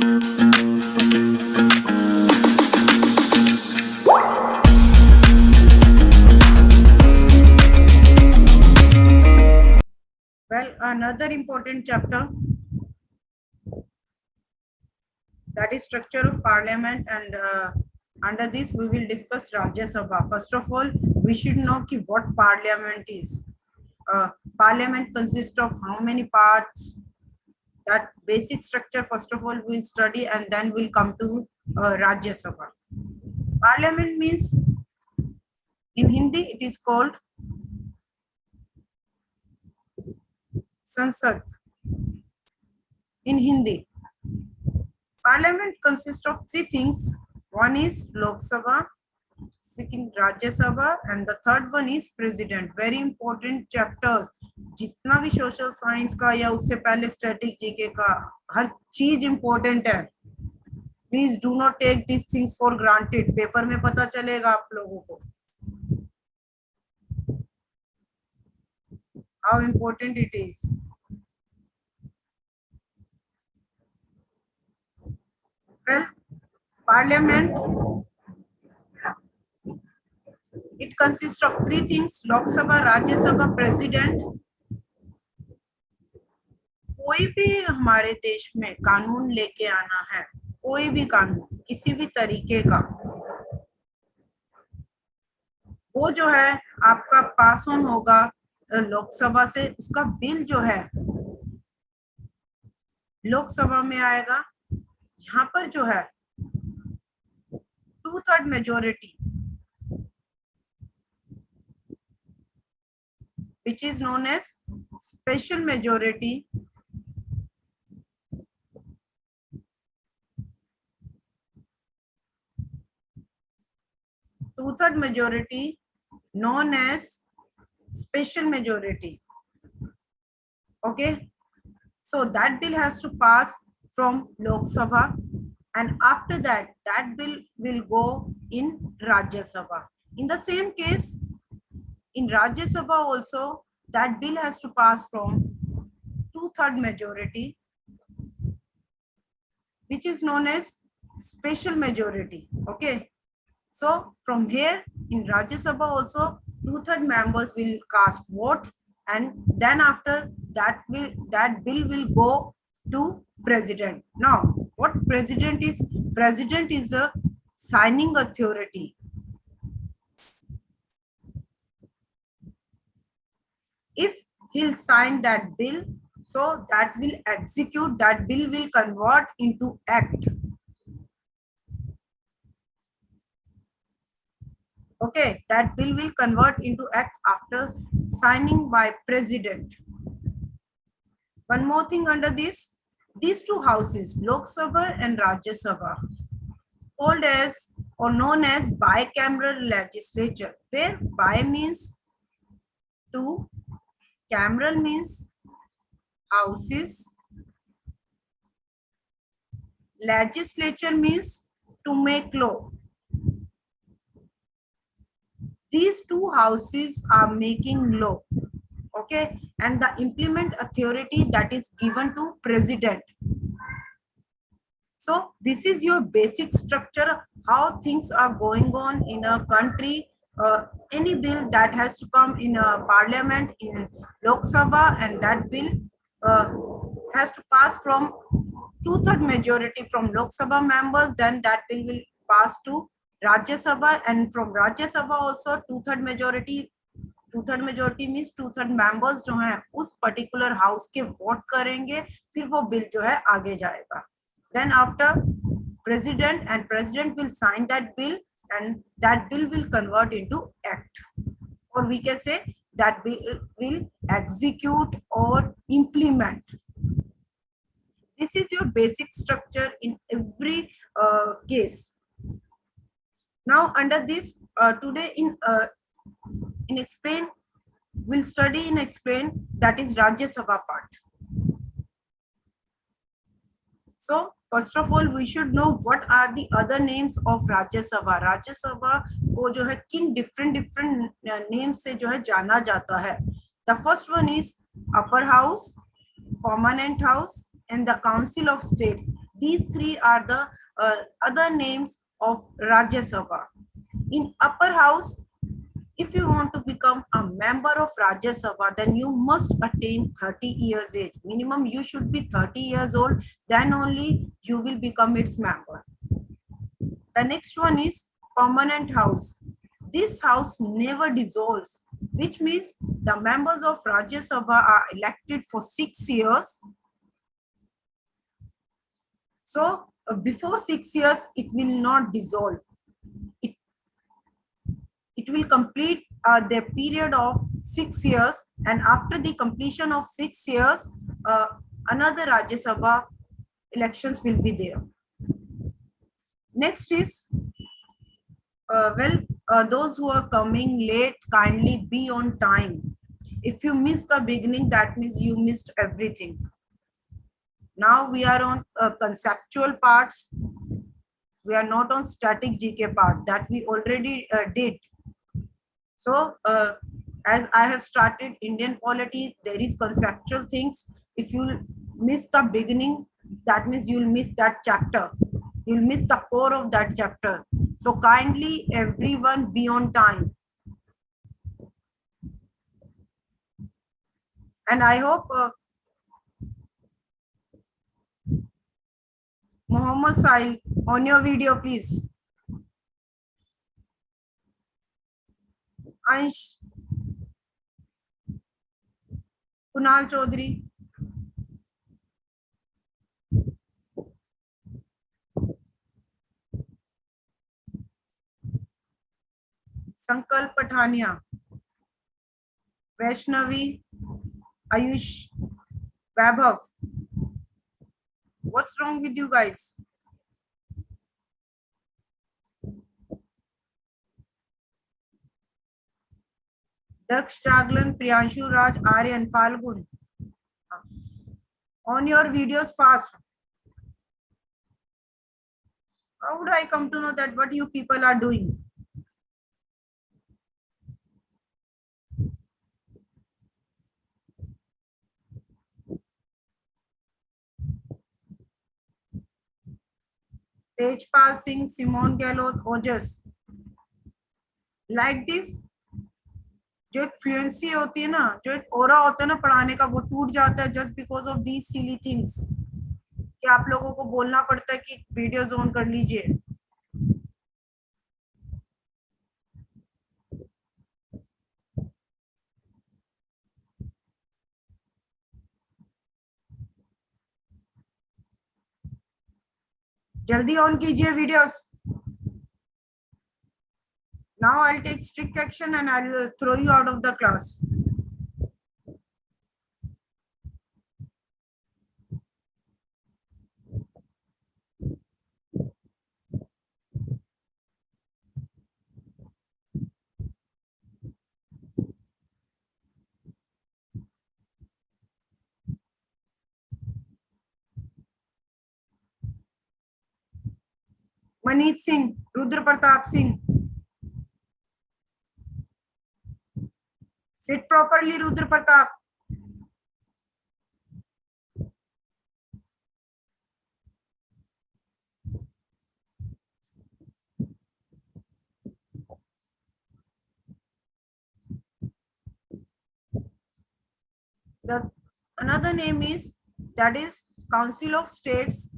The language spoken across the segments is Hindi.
Well, another important chapter, that is structure of parliament, and under this we will discuss Rajya Sabha. First of all, we should know what parliament is. Parliament consists of how many parts? That basic structure first of all we'll study, and then we'll come to Rajya Sabha. Parliament means, in Hindi it is called Sansad. In Hindi, Parliament consists of three things. One is Lok Sabha, second Rajya Sabha, and the third one is President. Very important chapters. जितना भी सोशल साइंस का या उससे पहले स्टैटिक जीके का हर चीज इंपॉर्टेंट है. Please do not take this things for granted. Paper में पता चलेगा आप लोगों को how important it is. Well, Parliament, it consists of three things: Lok Sabha, Rajya Sabha, President. कोई भी हमारे देश में कानून लेके आना है, कोई भी कानून किसी भी तरीके का, वो जो है आपका पास ऑन होगा लोकसभा से. उसका बिल जो है लोकसभा में आएगा. यहाँ पर जो है 2/3 majority, which is known as special majority, two-third majority known as special majority. Okay, so that bill has to pass from Lok Sabha, and after that bill will go in Rajya Sabha. In the same case, in Rajya Sabha also, that bill has to pass from 2/3 majority, which is known as special majority. Okay, so from here in Rajya Sabha also 2/3 members will cast vote, and then after that bill will go to president. Now, what president is? President is the signing authority. If he'll sign that bill, so that will execute, that bill will convert into act. Okay, that bill will convert into act after signing by president. One more thing under this, these two houses, Lok Sabha and Rajya Sabha, called as or known as bicameral legislature, where bi means two, cameral means houses, legislature means to make law. These two houses are making law. Okay, and the implement authority that is given to president. So this is your basic structure, how things are going on in a country. Any bill that has to come in a parliament, in Lok Sabha, and that bill has to pass from 2/3 majority from Lok Sabha members, then that bill will pass to Rajya Sabha, and from Rajya Sabha also 2/3 majority. 2/3 majority means 2/3 members जो हैं उस पर्टिकुलर हाउस के वोट करेंगे, फिर वो बिल जो है आगे जाएगा. Then after president, and president will sign that bill, and that bill will convert into act, or we can say that bill will execute or implement. This is your basic structure in every case. Now under this today in explain, we'll study in explain, that is Rajya Sabha part. So first of all we should know what are the other names of Rajya Sabha. Rajya Sabha को जो है किन different names से जो है जाना जाता है. The first one is upper house, permanent house, and the council of states. These three are the other names of Rajya Sabha. In upper house, if you want to become a member of Rajya Sabha, then you must attain 30 years age. Minimum you should be 30 years old, then only you will become its member. The next one is permanent house. This house never dissolves, which means the members of Rajya Sabha are elected for 6 years. So before 6 years, it will not dissolve. It will complete the period of 6 years, and after the completion of 6 years, another Rajya Sabha elections will be there. Next is, those who are coming late, kindly be on time. If you miss the beginning, that means you missed everything. Now we are on conceptual parts. We are not on static GK part that we already did. So as I have started Indian polity, there is conceptual things. If you miss the beginning, that means you'll miss that chapter. You'll miss the core of that chapter. So kindly everyone be on time. And I hope Mohammed Sahil, on your video, please. Ansh, Kunal Chaudhary. Sankalp Pathania, Vaishnavi, Ayush, Vaibhav. What's wrong with you guys? Daksh, Jaglan, Priyanshu, Raj, Aryan, Falgun. On your videos fast. How would I come to know that what you people are doing? Tejpal Singh, Simon Gehlot, Ojas. Like this, जो एक फ्लुएंसी होती है ना, जो एक ओरा होता है ना पढ़ाने का, वो टूट जाता है just because of these silly things, कि आप लोगों को बोलना पड़ता है कि वीडियोस ऑन कर लीजिए. जल्दी ऑन कीजिए videos. Now I'll take strict action and I'll throw you out of the class. Maneet Singh, Rudra Pratap Singh. Sit properly, Rudra Pratap. Another name is, that is Council of States.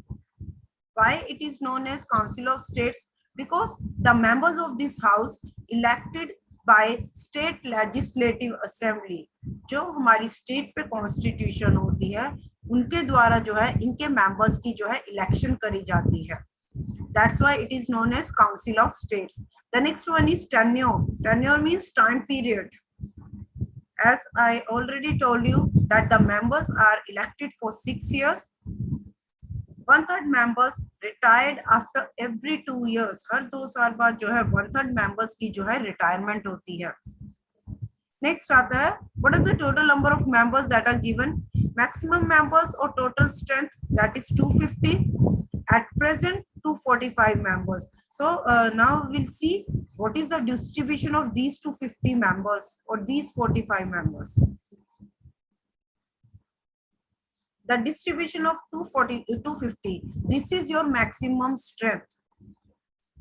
Why it is known as Council of States? Because the members of this house elected by State Legislative Assembly, जो हमारी स्टेट पे कॉन्स्टिट्यूशन होती है, उनके द्वारा जो है इनके मेंबर्स की जो है इलेक्शन करी जाती है. That's why it is known as Council of States. The next one is tenure. Tenure means time period. As I already told you that the members are elected for 6 years. 1/3 members retired after every 2 years. हर 2 साल बाद जो है 1/3 members की जो है retirement होती है. Next आता है, what is the total number of members that are given? Maximum members or total strength, that is 250. At present 245 members. So now we'll see what is the distribution of these 250 members or these 45 members. the distribution of 240 250, this is your maximum strength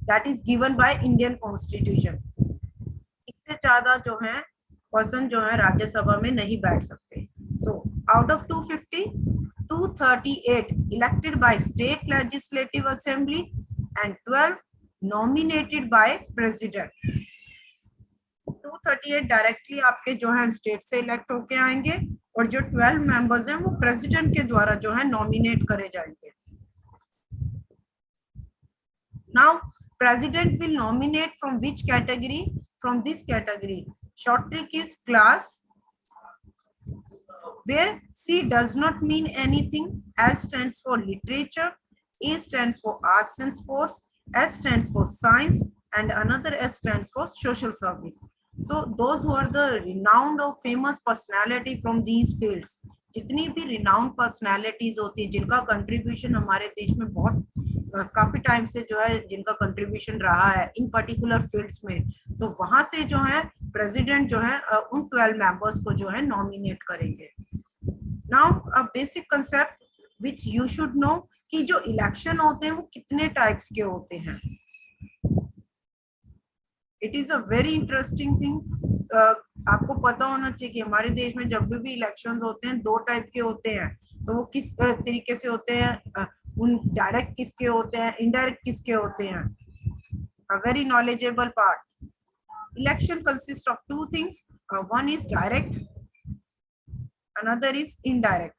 that is given by Indian Constitution. इससे ज्यादा जो है पर्सन जो है राज्यसभा में नहीं बैठ सकते. So out of 250, 238 elected by state legislative assembly and 12 nominated by president. 238 directly आपके जो है स्टेट से इलेक्ट होके आएंगे और जो 12 मेंबर्स हैं वो प्रेसिडेंट के द्वारा जो है नॉमिनेट करे जाएंगे. Now president will nominate from which category? From this category. Short trick is class, where C does not mean anything. L stands for literature, A stands for arts and sports, S stands for science, and another S stands for social service. So those who are the renowned or famous personality from these fields, जितनी भी renowned personalities होती है जिनका contribution हमारे देश में बहुत काफी टाइम से जो है जिनका कंट्रीब्यूशन रहा है इन पर्टिकुलर फील्ड्स में, तो वहां से जो है प्रेसिडेंट जो है उन 12 मेंबर्स को जो है नॉमिनेट करेंगे. Now a basic concept which you should know कि जो इलेक्शन होते हैं वो कितने टाइप्स के होते हैं. It is a very interesting thing. आपको पता होना चाहिए कि हमारे देश में जब भी इलेक्शंस होते हैं 2 टाइप के होते हैं. तो वो किस तरीके से होते हैं, उन डायरेक्ट किसके होते हैं, इनडायरेक्ट किसके होते हैं. A very knowledgeable part. Election consist of 2 things. One is direct, another is indirect.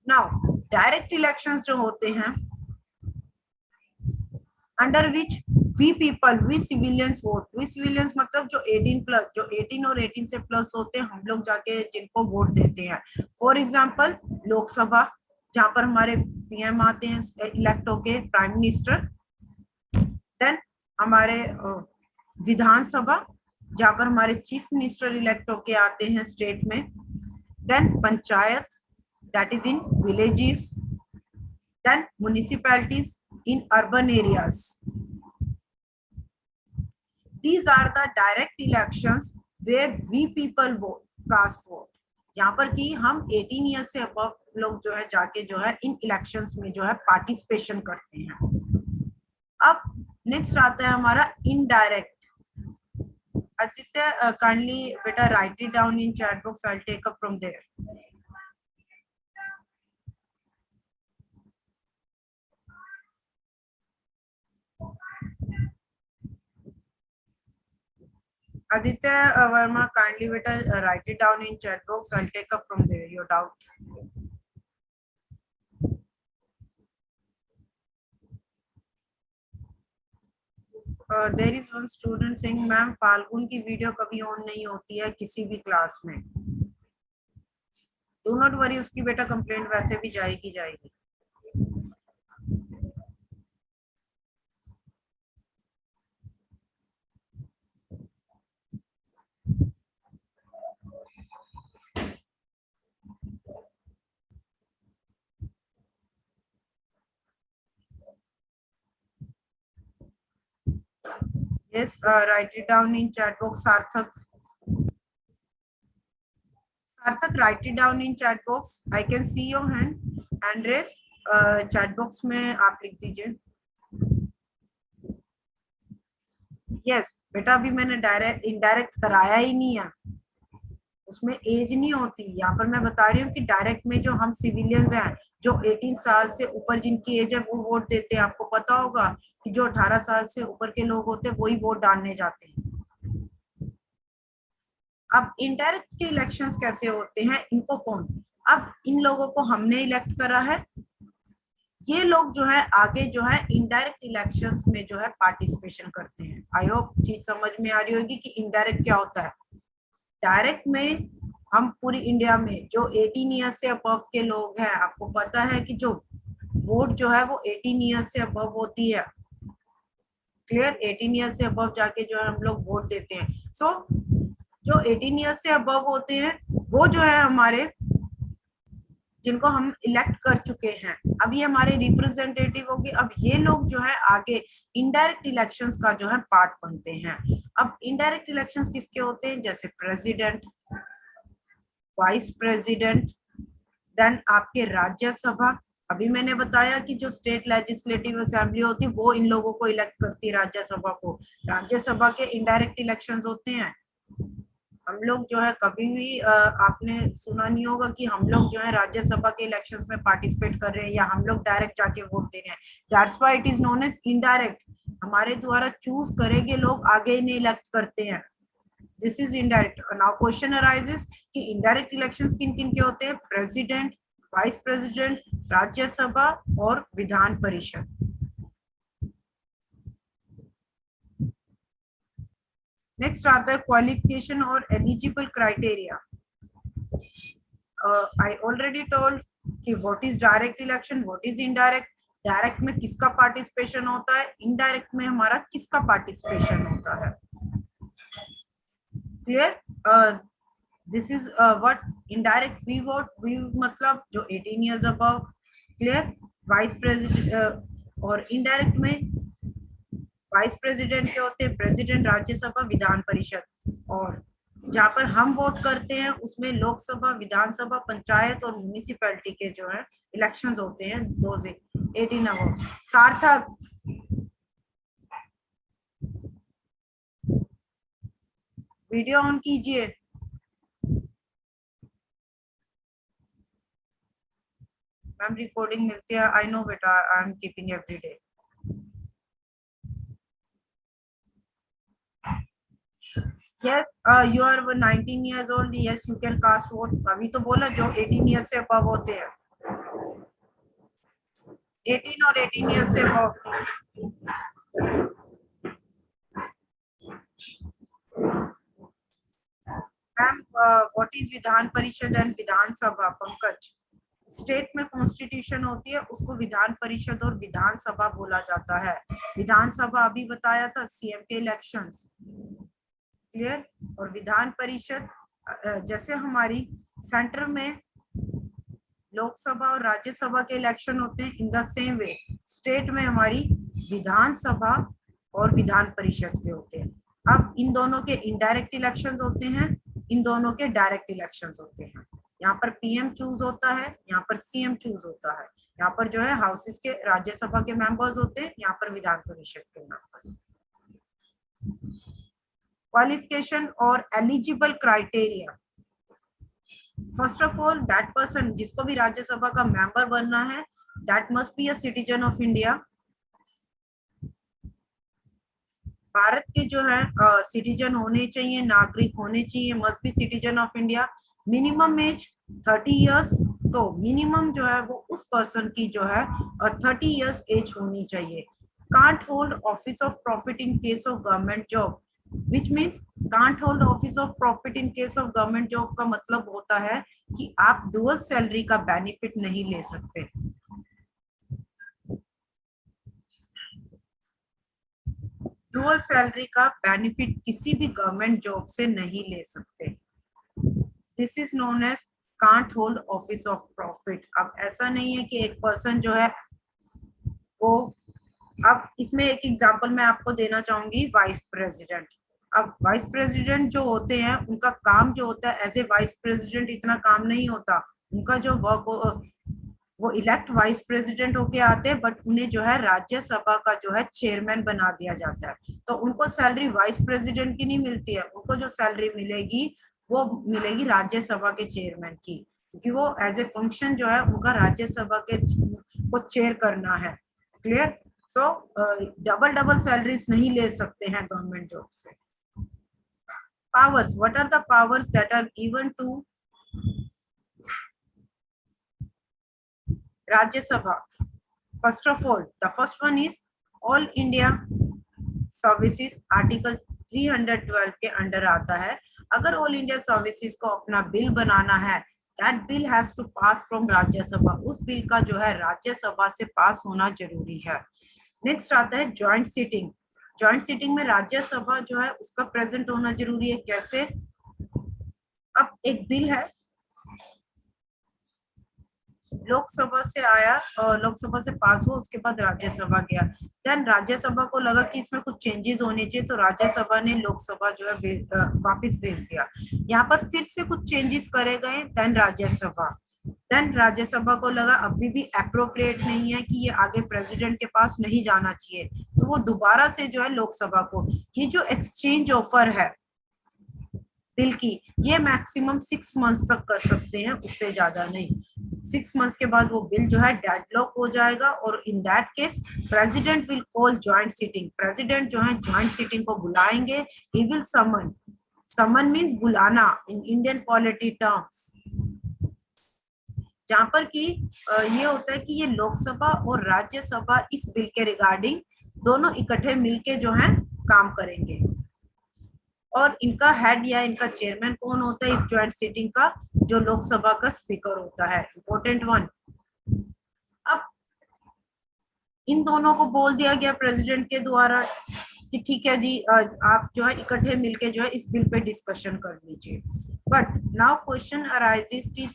Now direct elections जो होते हैं under which we people, we civilians vote. We civilians मतलब जो 18 प्लस, जो 18 और 18 से प्लस होते हैं हम लोग जाके जिनको वोट देते हैं. फॉर एग्जांपल लोकसभा जहां पर हमारे पीएम आते हैं इलेक्ट होके, प्राइम मिनिस्टर. देन हमारे विधानसभा जहां पर हमारे चीफ मिनिस्टर इलेक्ट होके आते हैं स्टेट में. Then panchayat, that is in villages. Then municipalities in urban areas. These are the direct elections where we people vote, cast vote. जहाँ पर कि हम 18 ईयर से अबव लोग जो है जाके जो है इन इलेक्शंस में जो है पार्टिसिपेशन करते हैं. अब नेक्स्ट आता है हमारा इनडायरेक्ट. आदित्य काइंडली बेटा write it down in chat box. I will take up from there. Aditya Verma, kindly beta write it down in chat box. I'll take up from there your doubt. There is one student saying, ma'am Phalgun की वीडियो कभी ऑन नहीं होती है किसी भी क्लास में. डू नॉट वरी, उसकी बेटा कंप्लेंट वैसे भी जाएगी. Yes, write it down in chat box. Sarthak, write it down in chat box. I can see your hand. Andres, chat box में आप लिख दीजिए. Yes, बेटा अभी मैंने डायरेक्ट इनडायरेक्ट कराया ही नहीं है, उसमें एज नहीं होती. यहाँ पर मैं बता रही हूँ कि डायरेक्ट में जो हम सिविलियंस हैं जो 18 साल से ऊपर जिनकी एज है वो वोट देते हैं. आपको पता होगा कि जो 18 साल से ऊपर के लोग होते हैं वही वोट डालने जाते हैं. अब इनडायरेक्ट के इलेक्शंस कैसे होते हैं, इनको कौन, अब इन लोगों को हमने इलेक्ट करा है, ये लोग जो है आगे जो है इनडायरेक्ट इलेक्शंस में जो है पार्टिसिपेशन करते हैं. आई होप चीज समझ में आ रही होगी कि इनडायरेक्ट क्या होता है. डायरेक्ट में हम पूरी इंडिया में जो 18 ईयर से अबव के लोग हैं, आपको पता है कि जो वोट जो है वो 18 ईयर से अबव होती है. क्लियर, 18 ईयर से अबव जाके जो है हम लोग वोट देते हैं. सो जो 18 ईयर से अबव होते हैं वो जो है हमारे, जिनको हम इलेक्ट कर चुके हैं, अब ये हमारे रिप्रेजेंटेटिव होंगे. अब ये लोग जो है आगे इनडायरेक्ट इलेक्शंस का जो है पार्ट बनते हैं. अब इनडायरेक्ट इलेक्शंस किसके होते हैं, जैसे प्रेसिडेंट, वाइस प्रेसिडेंट, देन आपके राज्यसभा, अभी मैंने बताया कि जो स्टेट लेजिस्लेटिव असेंबली होती है वो इन लोगों को इलेक्ट करती है राज्यसभा को। राज्यसभा के इनडायरेक्ट इलेक्शंस होते हैं। हम लोग जो है कभी भी आपने सुना नहीं होगा कि हम लोग जो है राज्यसभा के इलेक्शंस में पार्टिसिपेट कर रहे हैं या हम लोग डायरेक्ट जाके वोट दे रहे हैं। That's why it is known as indirect. हमारे द्वारा चूज करेंगे लोग, आगे इन्हें इलेक्ट करते हैं। This is indirect. Now question arises कि इनडायरेक्ट इलेक्शंस किन किन के होते हैं? प्रेसिडेंट, वाइस प्रेसिडेंट, राज्यसभा और विधान परिषद। नेक्स्ट आता है क्वालिफिकेशन और eligible criteria. I already told कि what is direct election, what is indirect. Direct में किसका पार्टिसिपेशन होता है, इनडायरेक्ट में हमारा किसका पार्टिसिपेशन होता है। Clear? This is what indirect we vote, we मतलब जो 18 years above. Clear? Vice president और इनडायरेक्ट में वाइस प्रेसिडेंट के होते हैं प्रेसिडेंट, राज्यसभा, विधान परिषद। और जहाँ पर हम वोट करते हैं उसमें लोकसभा, विधानसभा, पंचायत और म्यूनिसिपैलिटी के जो है इलेक्शंस होते हैं 2018 अबव। सार्थक, वीडियो ऑन कीजिए। मैम रिकॉर्डिंग मिलती है, आई नो बेटा, I am keeping every day. Yes, you are 19 years old. Yes, you can cast vote. अभी तो बोला जो 18 years से above होते हैं, 18 और 18 years से above। Ma'am what is Vidhan Parishad and Vidhan Sabha? Pankaj, state में कॉन्स्टिट्यूशन होती है उसको विधान परिषद और विधानसभा बोला जाता है। विधानसभा अभी बताया था सीएम के इलेक्शंस। क्लियर? और विधान परिषद जैसे हमारी सेंटर में लोकसभा और राज्यसभा के इलेक्शन होते हैं, in the same way state में हमारी विधानसभा और विधान परिषद के होते हैं। अब इन दोनों के इनडायरेक्ट इलेक्शंस होते हैं, इन दोनों के डायरेक्ट इलेक्शंस होते हैं। यहाँ पर पीएम चूज होता है, यहाँ पर सीएम चूज होता है। यहाँ पर जो है हाउसेस के राज्यसभा के मेंबर्स होते हैं, यहाँ पर विधान परिषद के मेंबर्स। क्वालिफिकेशन और eligible criteria. First of all that person जिसको भी राज्यसभा का मेंबर बनना है, that must be a citizen of India. Bharat के जो है सिटीजन होने चाहिए, नागरिक होने चाहिए, must be citizen of India. Minimum age 30 years, तो मिनिमम जो है वो उस पर्सन की जो है 30 इयर्स एज होनी चाहिए। Can't hold office of profit in case of government job, which means can't hold office of profit in case of government job का मतलब होता है कि आप डुअल सैलरी का बेनिफिट नहीं ले सकते। डुअल सैलरी का बेनिफिट किसी भी गवर्नमेंट जॉब से नहीं ले सकते। This is known as can't hold office of profit. अब ऐसा नहीं है कि एक पर्सन जो है वो, अब इसमें एक एग्जांपल मैं आपको देना चाहूंगी, वाइस प्रेसिडेंट। अब वाइस प्रेसिडेंट जो होते हैं उनका काम जो होता है एज ए वाइस प्रेसिडेंट इतना काम नहीं होता। उनका जो वर्क, वो इलेक्ट वाइस प्रेसिडेंट होके आते हैं, बट उन्हें जो है राज्यसभा का जो है चेयरमैन बना दिया जाता है। तो उनको सैलरी वाइस प्रेसिडेंट की नहीं मिलती है, उनको जो सैलरी मिलेगी वो मिलेगी राज्यसभा के चेयरमैन की, क्योंकि वो एज ए फंक्शन जो है उनका राज्यसभा के को चेयर करना है। क्लियर? सो डबल सैलरीज नहीं ले सकते हैं गवर्नमेंट जॉब से। Powers, what are the powers that are given to Rajya Sabha? First of all, the first one is All India Services, article 312 के अंडर आता है। अगर ऑल इंडिया सर्विसेज को अपना बिल बनाना है, that bill has to pass from Rajya Sabha, उस बिल का जो है राज्यसभा से पास होना जरूरी है। नेक्स्ट आता है जॉइंट सीटिंग। जॉइंट सीटिंग में राज्यसभा जो है उसका प्रेजेंट होना जरूरी है। कैसे? अब एक बिल है, लोकसभा से आया और लोकसभा से पास हुआ, उसके बाद राज्यसभा गया, देन राज्यसभा को लगा कि इसमें कुछ चेंजेस होने चाहिए, तो राज्यसभा ने लोकसभा जो है वापस भेज दिया। यहाँ पर फिर से कुछ चेंजेस करे गए, देन राज्यसभा। देन राज्यसभा को लगा अभी भी अप्रोप्रिएट नहीं है कि ये आगे प्रेसिडेंट के पास नहीं जाना चाहिए, तो वो दोबारा से जो है लोकसभा को, ये जो एक्सचेंज ऑफर है बिल की, ये मैक्सिमम 6 मंथ्स तक कर सकते हैं, उससे ज्यादा नहीं। 6 मंथ्स के बाद वो बिल जो है डेडलॉक हो जाएगा, और in that case president will call joint sitting, president जो है ज्वाइंट सिटिंग को बुलाएंगे, he will summon, summon means बुलाना इन इंडियन पॉलिटी टर्म्स, जहां पर कि ये होता है कि ये लोकसभा और राज्यसभा इस बिल के रिगार्डिंग दोनों इकट्ठे मिलके जो है काम करेंगे, और इनका हेड या इनका चेयरमैन कौन होता है इस ज्वाइंट सिटिंग का, जो लोकसभा का स्पीकर होता है, इंपॉर्टेंट वन। अब इन दोनों को बोल दिया गया प्रेसिडेंट के द्वारा कि ठीक है जी, आप जो है इकट्ठे मिलके जो है इस बिल पे डिस्कशन कर लीजिए। बट नाउ क्वेश्चन अराइजेस कि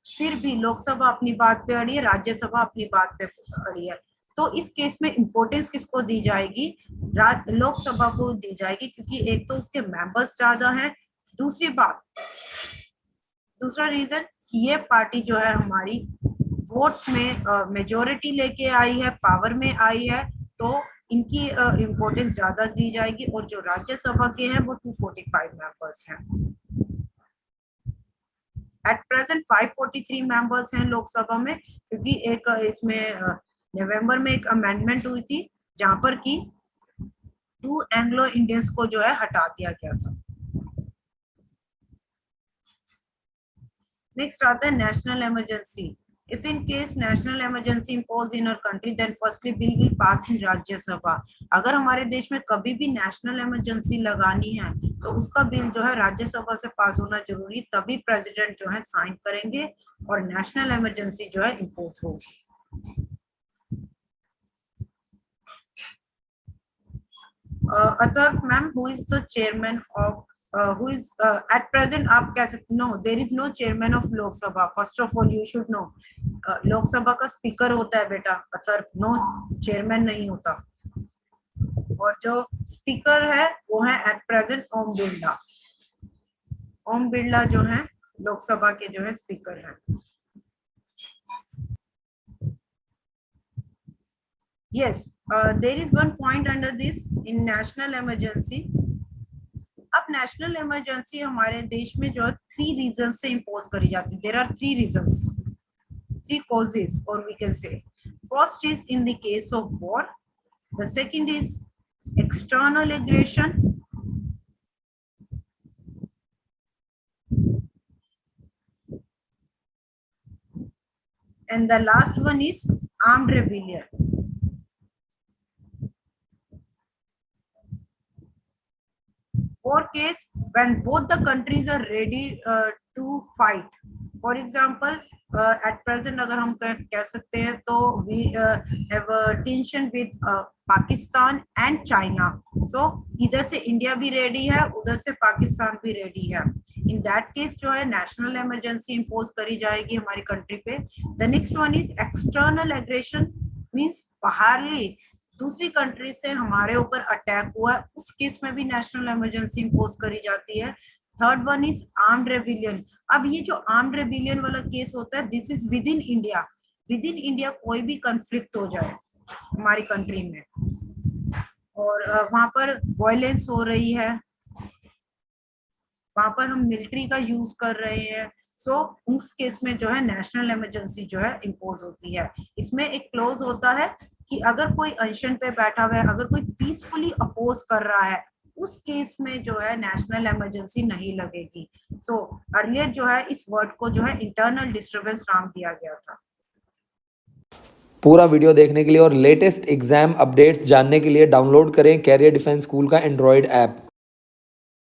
फिर भी लोकसभा अपनी बात पे अड़ी है, राज्यसभा अपनी बात पे अड़ी है, तो इस केस में इंपॉर्टेंस किसको दी जाएगी, लोकसभा को दी जाएगी, क्योंकि एक तो उसके मेंबर्स ज्यादा हैं, दूसरी बात, दूसरा रीजन कि ये पार्टी जो है हमारी वोट में मेजोरिटी लेके आई है, पावर में आई है, तो इनकी इंपॉर्टेंस ज्यादा दी जाएगी, और जो राज्यसभा के हैं वो 245 मेंबर्स हैं। एट प्रेजेंट 543 मेंबर्स हैं लोकसभा में, क्योंकि एक इसमें नवंबर में एक अमेंडमेंट हुई थी जहां पर कि 2 एंग्लो इंडियंस को जो है हटा दिया गया था। नेक्स्ट आता है national emergency. If in case national emergency imposed in our country, then firstly bill will pass in राज्य सभा। अगर हमारे देश में कभी भी नेशनल इमरजेंसी लगानी है तो उसका बिल जो है राज्यसभा से पास होना जरूरी, तभी प्रेसिडेंट जो है साइन करेंगे और नेशनल इमरजेंसी जो है इम्पोज होगी। Atharva ma'am, who is the chairman of who is at present, आप कह सकते, no there is no chairman of Lok Sabha, first of all you should know, Lok Sabha का स्पीकर होता है बेटा अथर्व, नो चेयरमैन नहीं होता, और जो स्पीकर है वो है एट प्रेजेंट ओम बिरला, ओम बिरला जो है लोकसभा के जो है स्पीकर हैं। yes, there is one point under this in national emergency। अब नेशनल इमरजेंसी हमारे देश में जो 3 रीजन से इम्पोज करी जाती है, there are 3 reasons, 3 causes, or we can say first is in the case of war, the second is external aggression, and the last one is armed rebellion। For case when both the countries are ready to fight, for example at present अगर हम कह सकते हैं तो we have a tension with Pakistan and China, so इधर से इंडिया भी रेडी है, उधर से पाकिस्तान भी रेडी है, इन दैट केस जो है नेशनल इमरजेंसी इम्पोज करी जाएगी हमारी कंट्री पे। The next one is external aggression, means बाहरली दूसरी कंट्री से हमारे ऊपर अटैक हुआ, उस केस में भी नेशनल इमरजेंसी इम्पोज करी जाती है। Third one is armed rebellion. अब ये जो आर्म्ड रेबिलियन वाला केस होता है, this is with in India, with in India कोई भी कंफ्लिक्ट हो जाए हमारी कंट्री में और वहां पर वायलेंस हो रही है, वहां पर हम मिलिट्री का यूज कर रहे हैं, सो उस केस में जो है नेशनल इमरजेंसी जो है इम्पोज होती है। इसमें एक क्लोज होता है कि अगर कोई अनशन पे बैठा हुआ है, अगर कोई पीसफुली अपोज कर रहा है, उस केस में जो है नेशनल इमरजेंसी नहीं लगेगी। सो अर्लियर जो है इस वर्ड को जो है इंटरनल डिस्टर्बेंस नाम दिया गया था। पूरा वीडियो देखने के लिए और लेटेस्ट एग्जाम अपडेट्स जानने के लिए डाउनलोड करें कैरियर डिफेंस स्कूल का एंड्रॉयड ऐप।